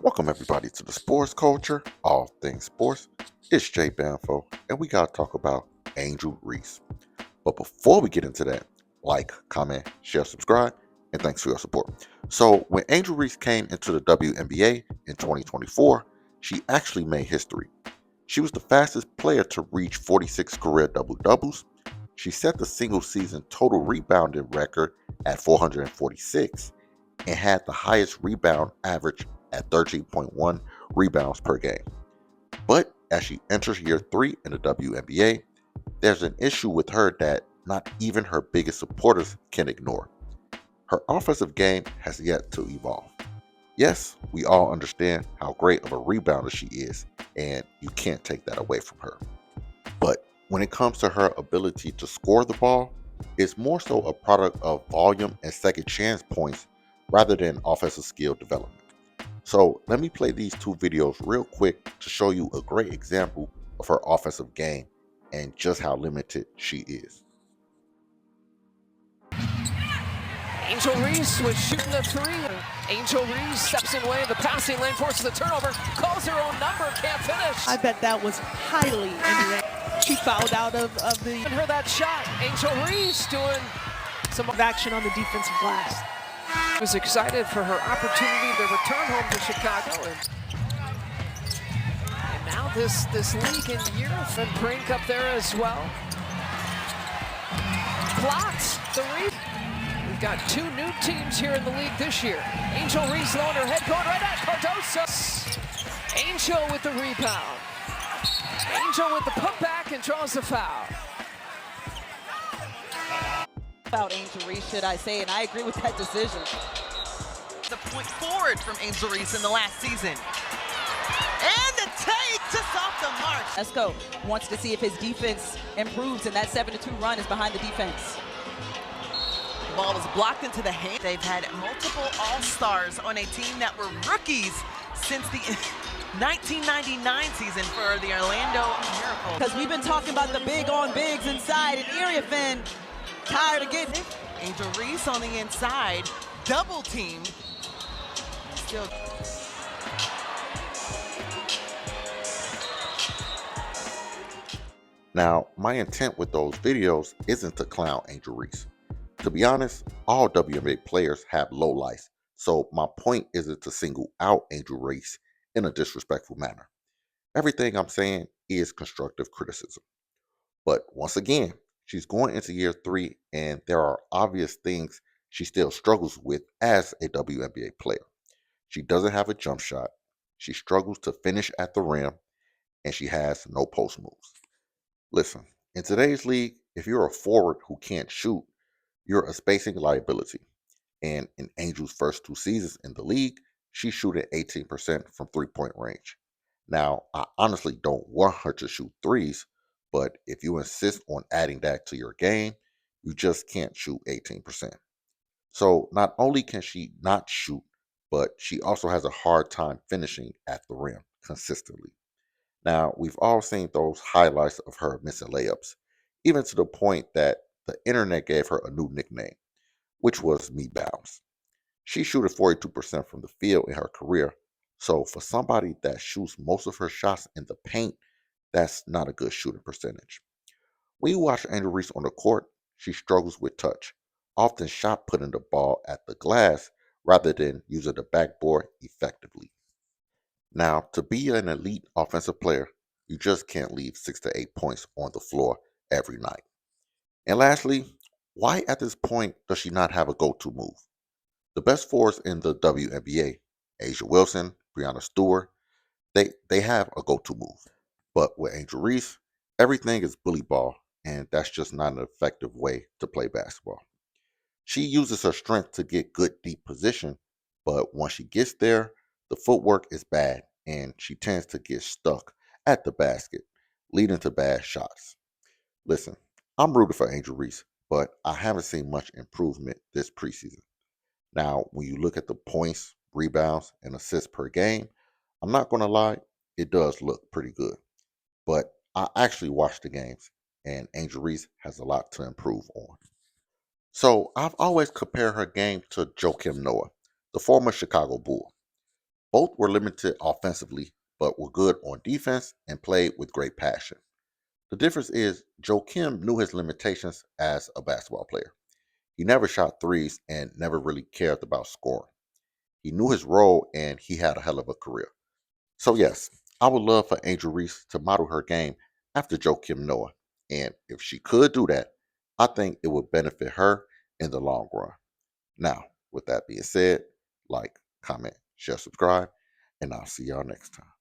Welcome everybody to the sports culture, all things sports. It's Jay Banfo, and we gotta talk about Angel Reese. But before we get into that, like, comment, share, subscribe, and thanks for your support. So when Angel Reese came into the WNBA in 2024, she actually made history. She was the fastest player to reach 46 career double doubles. She set the single season total rebounding record at 446 and had the highest rebound average at 13.1 rebounds per game. But as she enters year 3 in the WNBA, there's an issue with her that not even her biggest supporters can ignore. Her offensive game has yet to evolve. Yes, we all understand how great of a rebounder she is, and you can't take that away from her. But when it comes to her ability to score the ball, it's more so a product of volume and second chance points rather than offensive skill development. So let me play these two videos real quick to show you a great example of her offensive game and just how limited she is. Angel Reese was shooting a three. Angel Reese steps in way of the passing lane, forces a turnover, calls her own number, can't finish. I bet that was highly indirect. She fouled out of the And her that shot. Angel Reese doing some action on the defensive glass. was excited for her opportunity to return home to Chicago. And now this league in youth, and Brink up there as well. Blocks the Reese. We've got two new teams here in the league this year. Angel Reese throwing her head going right at Cardoso. Angel with the rebound. Angel with the putback and draws the foul. About Angel Reese, should I say, and I agree with that decision. The point forward from Angel Reese in the last season. And the take just off the mark. Esco wants to see if his defense improves, and that 7-2 run is behind the defense. The ball is blocked into the hand. They've had multiple All-Stars on a team that were rookies since the 1999 season for the Orlando Miracle. Because we've been talking about the big on bigs inside, and Area fan tired of getting it. Angel Reese on the inside, double teamed. Still. Now, my intent with those videos isn't to clown Angel Reese. To be honest, all WNBA players have lowlights, so my point isn't to single out Angel Reese in a disrespectful manner. Everything I'm saying is constructive criticism. But once again, she's going into year 3, and there are obvious things she still struggles with as a WNBA player. She doesn't have a jump shot, she struggles to finish at the rim, and she has no post moves. Listen, in today's league, if you're a forward who can't shoot, you're a spacing liability. And in Angel's first 2 seasons in the league, she's shooting 18% from 3-point range. Now, I honestly don't want her to shoot threes, but if you insist on adding that to your game, you just can't shoot 18%. So not only can she not shoot, but she also has a hard time finishing at the rim consistently. Now, we've all seen those highlights of her missing layups, even to the point that the internet gave her a new nickname, which was Me Bounce. She shoots 42% from the field in her career, so for somebody that shoots most of her shots in the paint, that's not a good shooting percentage. When you watch Angel Reese on the court, she struggles with touch, often shot putting the ball at the glass rather than using the backboard effectively. Now, to be an elite offensive player, you just can't leave 6 to 8 points on the floor every night. And lastly, why at this point does she not have a go-to move? The best forwards in the WNBA, Asia Wilson, Breanna Stewart, they have a go-to move. But with Angel Reese, everything is bully ball, and that's just not an effective way to play basketball. She uses her strength to get good deep position, but once she gets there, the footwork is bad, and she tends to get stuck at the basket, leading to bad shots. Listen, I'm rooting for Angel Reese, but I haven't seen much improvement this preseason. Now, when you look at the points, rebounds, and assists per game, I'm not going to lie, it does look pretty good. But I actually watched the games, and Angel Reese has a lot to improve on. So I've always compared her game to Joakim Noah, the former Chicago Bull. Both were limited offensively, but were good on defense and played with great passion. The difference is Joakim knew his limitations as a basketball player. He never shot threes and never really cared about scoring. He knew his role and he had a hell of a career. So, yes, I would love for Angel Reese to model her game after Joakim Noah. And if she could do that, I think it would benefit her in the long run. Now, with that being said, like, comment, share, subscribe, and I'll see y'all next time.